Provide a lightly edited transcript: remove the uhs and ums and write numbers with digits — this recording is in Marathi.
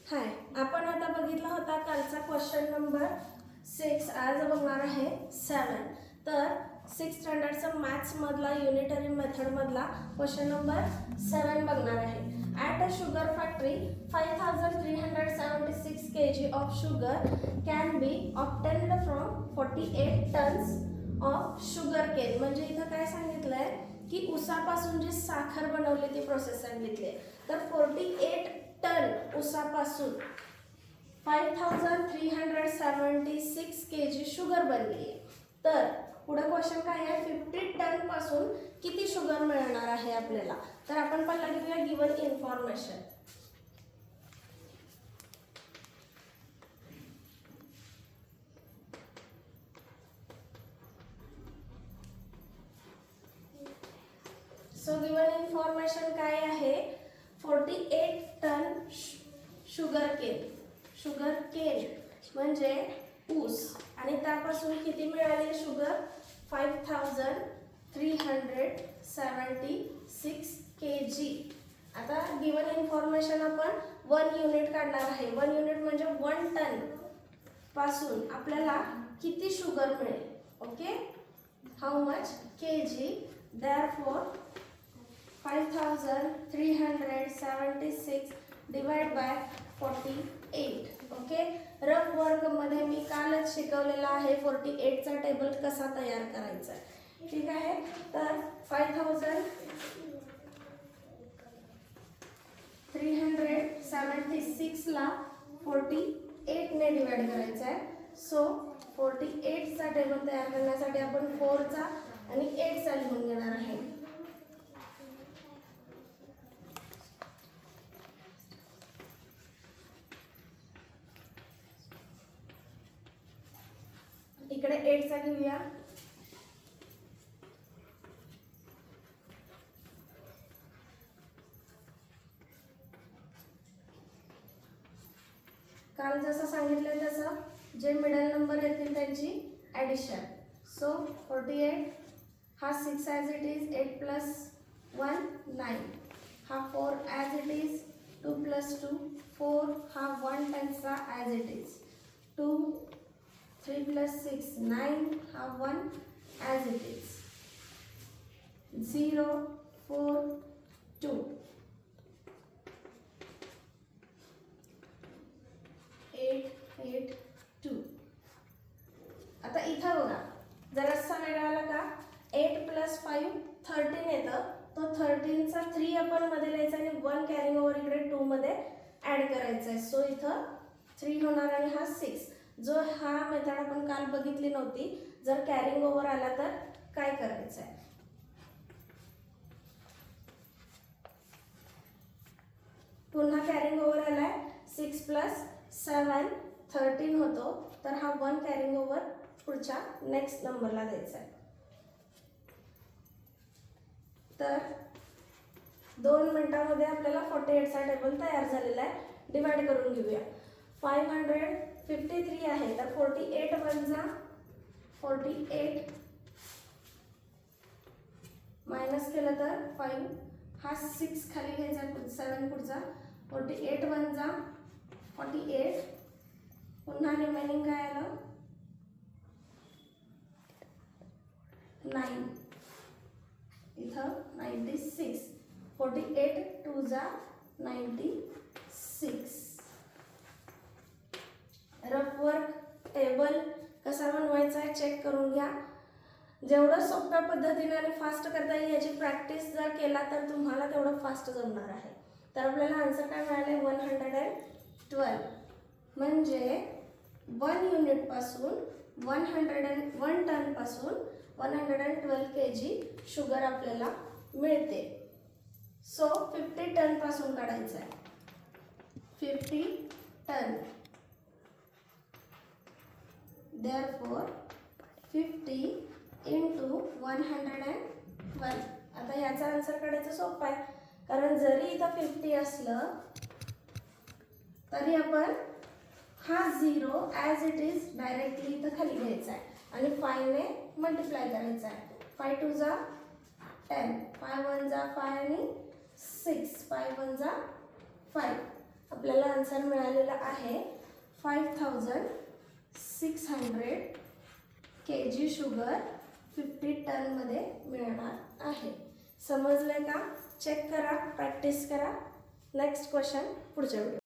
हाय, आपण आता बघितला होता कालचा क्वेश्चन नंबर 6. आज बघणार आहे 7. तर 6th स्टँडर्डचा मॅथ्स मधला युनिटरी मेथड मधला क्वेश्चन नंबर 7 बघणार आहे. At a sugar factory 5376 kg of sugar can be obtained from 48 tons of sugar cane. म्हणजे इथं काय सांगितलंय की ऊसापासून जी साखर बनवली ती प्रोसेस सांगितली आहे. तर 48 टन ऊसापासून 5376 kg शुगर बनली आहे. तर पुढे क्वेश्चन काय आहे, 50 टन पासून किती शुगर मिळणार आहे आपल्याला. तर आपण पहिला घेऊया given information. So given information काय आहे, 48 टन शुगर केन म्हणजे ऊस आणि त्यापासून किती मिळाले शुगर 5376 kg. आता गिवन इन्फॉर्मेशन आपण 1 युनिट काढणार आहे. 1 युनिट म्हणजे 1 टन पासून आपल्याला किती शुगर मिळेल. Okay, how much kg. therefore 5376 divide by 48. Okay, rough work मध्ये मी कालच शिकवलेला आहे 48 चा टेबल कसा तयार करायचा. ठीक आहे, तर 5376 ला 48 ने डिवाइड करायचा आहे. सो 48 चा टेबल तयार करण्यासाठी आपण 4 चा आणि 8 चा लिहून घेणार आहे. इकडे 8 चा घेऊया. काल जसं सांगितलं तसं जे मिडल नंबर येतील त्यांची ॲडिशन. सो 48 हा 6 ॲज इट इज, 8 + 1 9, हा 4 ॲज इट इज, 2 + 2 4, हा 1 टेन्सचा ॲज इट इज, 2 3 + 6 9, हा 1 ॲज इट इज, 0 4 2 8 8 2. आता इथं बघा जरासा वेगळा आला का, 8 + 5 13 येतं. तो 13 चा 3 आपण मध्ये लिहायचा आणि 1 कॅरिंग ओव्हर इकडे 2 मध्ये ॲड करायचा आहे. सो इथं 3 होणार आणि हा 6. जो हा मेथड आपण काल बघितली नव्हती. जर कॅरिंग ओव्हर आला तर काय करायचं आहे. पुन्हा कॅरिंग ओव्हर आलाय, 6 + 7 13 होतो. तर हा 1 कॅरिंग ओव्हर पुढच्या नेक्स्ट नंबरला द्यायचा आहे. तर 2 मिनिटांमध्ये आपल्याला 48 चा टेबल तयार झालेला आहे. डिवाइड करून घेऊया. 553 आहे तर 48 वजा 48 मायनस केलं तर 5, हा 6 खाली घ्यायचा, 7 पुढचा, 48 वजा 48, पुन्हा रिमेनिंग काय आलं 9, इथं 96, 48 2 जा 96. रफ वर्क टेबल कसा बनवायचा आहे चेक करून घ्या. जेवढं सोप्या पद्धतीने आणि फास्ट करता येईल याची प्रॅक्टिस जर केला तर तुम्हाला तेवढं फास्ट जमणार आहे. तर आपल्याला आन्सर काय मिळाले 112. म्हणजे 1 युनिट पासून 101 टन पासून 112 kg शुगर आपल्याला मिळते. सो 50 टन पासून काढायचं आहे. 50 टन. therefore 50 × 112. आता ह्याचा आन्सर काढायचं सोपं आहे, कारण जरी इथं 50 असलं तरी आपण हा 0 ॲज इट इज डायरेक्टली इथं खाली घ्यायचा आहे आणि 5 ने मल्टिप्लाय करायचा आहे. 5 2 जा 10, 5 1 जा 5 आणि 6, 5 1 जा 5. आपल्याला आन्सर मिळालेला आहे 5600 kg शुगर 50 टनमध्ये मिळणार आहे. समजले का? चेक करा, प्रॅक्टिस करा. नेक्स्ट क्वेश्चन पुढच्या व्हिडिओ.